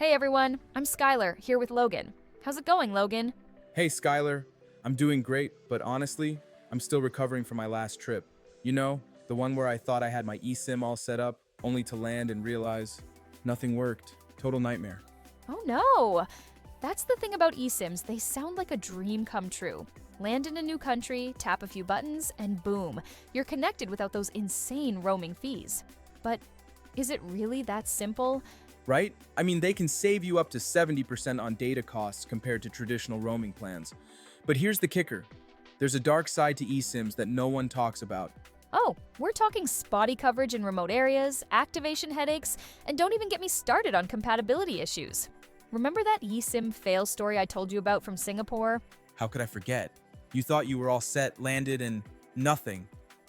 Hey everyone, I'm Skylar, here with Logan. How's it going, Logan? Hey Skylar, I'm doing great, but honestly, I'm still recovering from my last trip. You know, the one where I thought I had my eSIM all set up, only to land and realize nothing worked. Total nightmare. Oh no! That's the thing about eSIMs, they sound like a dream come true. Land in a new country, tap a few buttons, and boom, you're connected without those insane roaming fees. But is it really that simple? Right? I mean, they can save you up to 70% on data costs compared to traditional roaming plans. But here's the kicker. There's a dark side to eSIMs that no one talks about. Oh, we're talking spotty coverage in remote areas, activation headaches, and don't even get me started on compatibility issues. Remember that eSIM fail story I told you about from Singapore? How could I forget? You thought you were all set, landed, and nothing.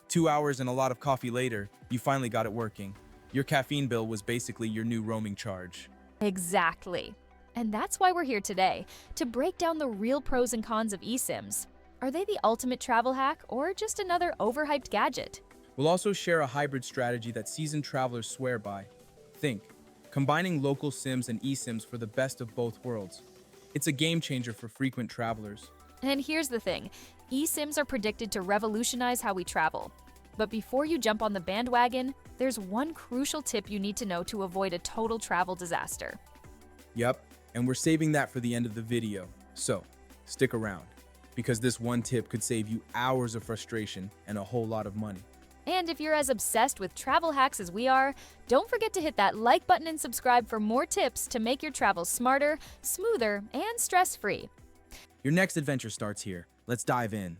2 hours and a lot of coffee later, you finally got it working. Your caffeine bill was basically your new roaming charge. Exactly. And that's why we're here today, to break down the real pros and cons of eSIMs. Are they the ultimate travel hack or just another overhyped gadget? We'll also share a hybrid strategy that seasoned travelers swear by. Think, combining local SIMs and eSIMs for the best of both worlds. It's a game changer for frequent travelers. And here's the thing, eSIMs are predicted to revolutionize how we travel. But before you jump on the bandwagon, there's one crucial tip you need to know to avoid a total travel disaster. Yep, and we're saving that for the end of the video. So, stick around, because this one tip could save you hours of frustration and a whole lot of money. And if you're as obsessed with travel hacks as we are, don't forget to hit that like button and subscribe for more tips to make your travels smarter, smoother, and stress-free. Your next adventure starts here. Let's dive in.